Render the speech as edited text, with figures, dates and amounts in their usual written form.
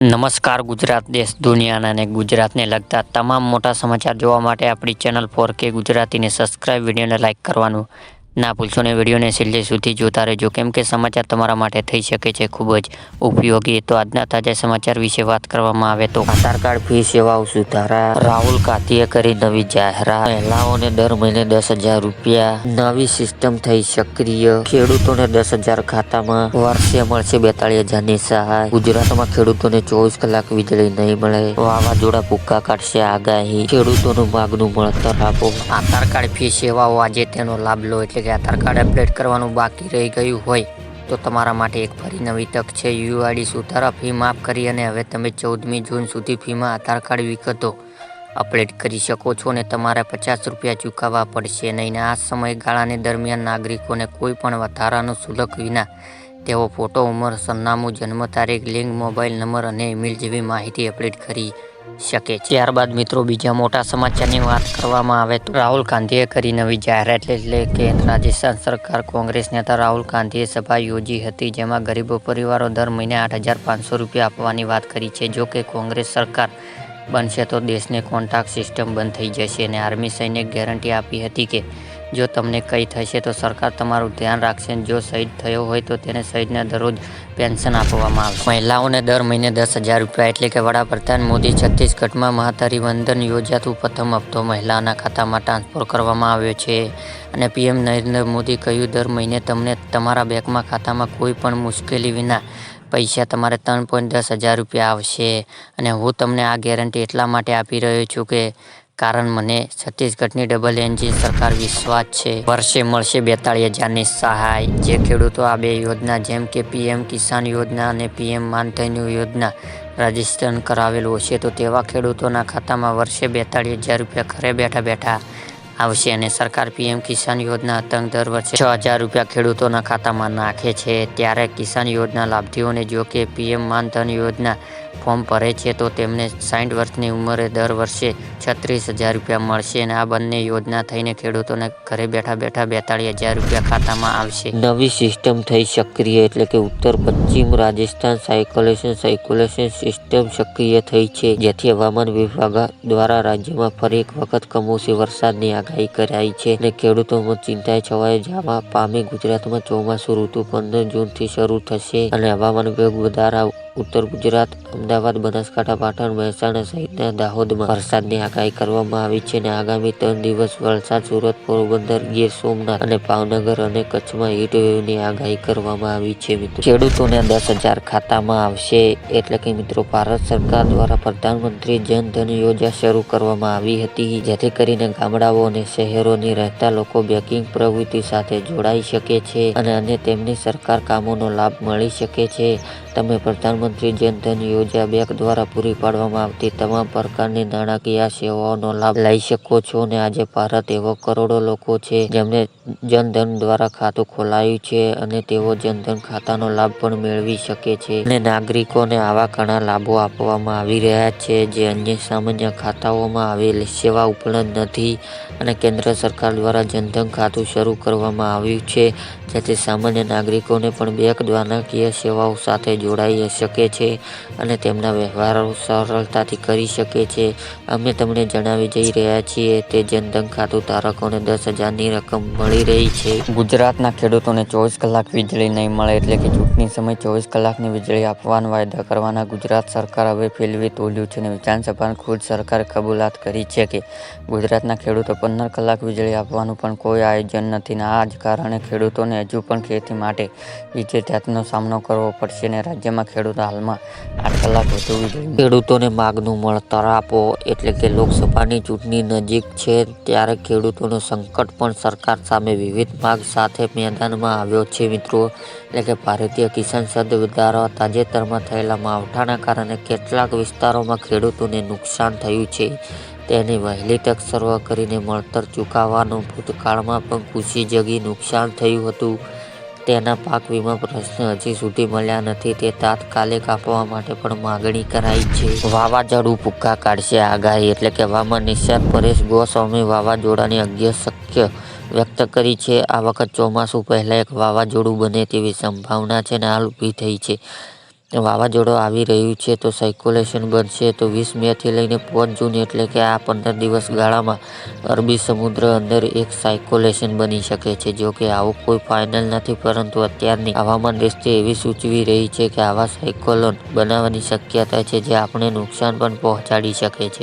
નમસ્કાર ગુજરાત દેશ દુનિયાના અને ગુજરાતને લગતા તમામ મોટા સમાચાર જોવા માટે આપણી ચેનલ 4K ગુજરાતીને સબસ્ક્રાઇબ વિડીયોને લાઇક કરવાનું ના ભૂલશો ને વિડીયોને છેલ્લે સુધી જોતા રહેજો કેમ કે સમાચાર તમારા માટે થઈ શકે છે ખૂબ જ ઉપયોગી। તો આજના તાજા સમાચાર વિશે વાત કરવામાં આવે તો આધાર કાર્ડ ફી સેવાઓ સુધારા, રાહુલ ગાંધીએ કરી નવી જાહેરાત, મહિલાઓને દર મહિને 10,000 રૂપિયા, નવી સિસ્ટમ થઈ સક્રિય, ખેડૂતોને 10,000 ખાતામાં, વર્ષે મળશે 42,000ની સહાય, ગુજરાતમાં ખેડૂતોને 24 કલાક વીજળી નહીં મળે, વાવાઝોડા ભૂક્કા કાઢશે આગાહી, ખેડૂતોનું માગનું મળતર આપો। આધાર કાર્ડ ફી સેવાઓ આજે તેનો લાભ લો એટલે કે આધાર કાર્ડ અપડેટ કરવાનું બાકી રહી ગયું હોય તો તમારા માટે એક ફરી નવી તક છે। યુઆઈડી સુધારા ફી માફ કરી અને હવે તમે 14મી જૂન સુધી ફીમાં આધાર કાર્ડ વિગતો અપડેટ કરી શકો છો અને તમારે 50 રૂપિયા ચૂકવવા પડશે નહીં। આ સમયગાળાને દરમિયાન નાગરિકોને કોઈ પણ વધારાનું શુલ્ક વિના તેઓ ફોટો, ઉંમર, સરનામું, જન્મ તારીખ, લિંગ, મોબાઈલ નંબર અને ઈમેલ જેવી માહિતી અપડેટ કરી શકે છે। ત્યારબાદ મિત્રો બીજા મોટા સમાચારની વાત કરવામાં આવે તો રાહુલ ગાંધીએ કરી નવી જાહેરાત એટલે કે રાજસ્થાન સરકાર કોંગ્રેસ નેતા રાહુલ ગાંધીએ સભા યોજી હતી જેમાં ગરીબ પરિવારો દર મહિને 8,500 રૂપિયા આપવાની વાત કરી છે। જો કે કોંગ્રેસ સરકાર બનશે તો દેશની કોન્ટ્રાક્ટ સિસ્ટમ બંધ થઈ જશે અને આર્મી સૈનિક ગેરંટી આપી હતી કે જો તમને કંઈ થશે તો સરકાર તમારું ધ્યાન રાખશે। જો શહીદ થયો હોય તો તેને શહીદને દરરોજ પેન્શન આપવામાં આવશે। મહિલાઓને દર મહિને 10,000 રૂપિયા એટલે કે વડાપ્રધાન મોદી છત્તીસગઢમાં મહાતારી વંદન યોજાતું પ્રથમ હપ્તો મહિલાના ખાતામાં ટ્રાન્સફર કરવામાં આવ્યો છે અને પીએમ નરેન્દ્ર મોદી કહ્યું દર મહિને તમને તમારા બેંકમાં ખાતામાં કોઈ પણ મુશ્કેલી વિના પૈસા તમારે 3.10,000 રૂપિયા આવશે અને હું તમને આ ગેરંટી એટલા માટે આપી રહ્યો છું કે કારણ મને છત્તીસગઢની ડબલ એન્જિન સરકાર વિશ્વાસ છે। વર્ષે મળશે 42,000ની સહાય। જે ખેડૂતો આ બે યોજના જેમ કે પીએમ કિસાન યોજના અને પીએમ માનધન યોજના રજીસ્ટ્રેશન કરાવેલું હશે તો તેવા ખેડૂતોના ખાતામાં વર્ષે 42,000 રૂપિયા ઘરે બેઠા બેઠા આવશે અને સરકાર પીએમ કિસાન યોજના અંતર્ગત દર વર્ષે 6,000 રૂપિયા ખેડૂતોના ખાતામાં નાખે છે। ત્યારે કિસાન યોજના લાભાર્થીઓને જો કે પીએમ માનધન યોજના ફોર્મ ભરે છે તો તેમને 60 વર્ષની ઉંમરે દર વર્ષે 36,000 રૂપિયા મળશે અને આ બંને યોજના થઈને ખેડૂતોને ઘરે બેઠા બેઠા 42,000 રૂપિયા ખાતામાં આવશે। નવી સિસ્ટમ થઈ સક્રિય એટલે કે ઉત્તર પશ્ચિમ રાજસ્થાન સાયક્લોન સિસ્ટમ સક્રિય થઈ છે જેથી હવામાન વિભાગ દ્વારા રાજ્યમાં ફરી એક વખત કમોસમી વરસાદની આગાહી કરાઈ છે અને ખેડૂતોમાં ચિંતા છવાઈ જવા પામી। ગુજરાતમાં ચોમાસુ ઋતુ 15 જૂનથી શરૂ થશે અને હવામાન વિભાગ દ્વારા ઉત્તર ગુજરાત, અમદાવાદ, બનાસકાંઠા, પાટણ, મહેસાણા સહિતના દાહોદમાં વરસાદની આગાહી કરવામાં આવી છે અને આગામી 3 દિવસ વલસાડ, સુરત, પોરબંદર, ગીર સોમનાથ અને ભાવનગર અને કચ્છમાં હીટવેવની આગાહી કરવામાં આવી છે। મિત્રો ખેડૂતોને 10,000 ખાતામાં આવશે એટલે કે મિત્રો ભારત સરકાર દ્વારા પ્રધાનમંત્રી જન ધન યોજના શરૂ કરવામાં આવી હતી જેથી કરીને ગામડાઓ અને શહેરોની રહેતા લોકો બેન્કિંગ પ્રવૃત્તિ સાથે જોડાઈ શકે છે અને તેમની સરકાર કામોનો લાભ મળી શકે છે। તમે પ્રધાનમંત્રી જન ધન યોજના બેંક દ્વારા પૂરી પાડવામાં આવતી તમામ પ્રકારની નાણાકીય સેવાઓનો લાભ લઈ શકો છો અને આજે ભારત એવો કરોડો લોકો છે જેમને જનધન દ્વારા ખાતું ખોલાવ્યું છે અને તેઓ જનધન ખાતાનો લાભ પણ મેળવી શકે છે અને નાગરિકોને આવા ઘણા લાભો આપવામાં આવી રહ્યા છે જે અન્ય સામાન્ય ખાતાઓમાં આવેલી સેવા ઉપલબ્ધ નથી અને કેન્દ્ર સરકાર દ્વારા જનધન ખાતું શરૂ કરવામાં આવ્યું છે જેથી સામાન્ય નાગરિકોને પણ બેંક નાણાકીય સેવાઓ સાથે જોડાઈ શકે છે અને તેમના વ્યવહારો સરળતાથી કરી શકે છે। અમે તમને જણાવી જઈ રહ્યા છીએ તે જનધન ખાતું ધારકોને 10,000ની રકમ મળી રહી છે। ગુજરાતના ખેડૂતોને 24 કલાક વીજળી નહીં મળે એટલે કે ચૂંટણી સમયે 24 કલાકની વીજળી આપવાનો વાયદા કરવાના ગુજરાત સરકાર હવે ફેલવી તોલ્યું છે અને વિધાનસભામાં ખુદ સરકારે કબૂલાત કરી છે કે ગુજરાતના ખેડૂતો 15 કલાક વીજળી આપવાનું પણ કોઈ આયોજન નથી અને આ જ કારણે ખેડૂતોને હજુ પણ ખેતી માટે વીજળી જાતનો સામનો કરવો પડશે અને રાજ્યમાં ખેડૂતો હાલમાં 8 કલાક વધુ વીજળી ખેડૂતોને માગનું મળતર આપો એટલે કે લોકસભાની ચૂંટણી નજીક છે ત્યારે ખેડૂતોનો સંકટ પણ સરકાર સામે વિવિધ માગ સાથે મેદાનમાં આવ્યો છે। મિત્રો એટલે કે ભારતીય કિસાન સંઘ દ્વારા તાજેતરમાં થયેલા માવઠાના કારણે કેટલાક વિસ્તારોમાં ખેડૂતોને નુકસાન થયું છે તેની વહેલી તક સર્વે કરીને મળતર ચૂકવવાનું ભૂતકાળમાં પણ ખુશી જગી નુકસાન થયું હતું તેના પાક વીમા પ્રશ્ન હજી સુધી મળ્યા નથી તે તાત્કાલિક આપવા માટે પણ માગણી કરાઈ છે। વાવાઝોડું ભૂક્કા કાઢશે આગાહી એટલે કે હવામાન નિષ્ણાત પરેશ ગોસ્વામી વાવાઝોડાની અગિયાર શક્ય વ્યક્ત કરી છે। આ વખત ચોમાસું પહેલા એક વાવાઝોડું બને તેવી સંભાવના છે અને હાલ ઊભી થઈ છે વાવાઝોડું આવી રહ્યું છે તો સાયક્લોન બનશે તો 20 મેથી લઈને 5 જૂન એટલે કે આ 15 દિવસ ગાળામાં અરબી સમુદ્ર અંદર એક સાયક્લોન બની શકે છે. જો કે આવું કોઈ ફાઇનલ નથી, પરંતુ અત્યારની હવામાન દ્રષ્ટિએ એવી સૂચવી રહી છે કે આવા સાયક્લોન બનવાની શક્યતા છે જે આપણને નુકસાન પણ પહોંચાડી શકે છે.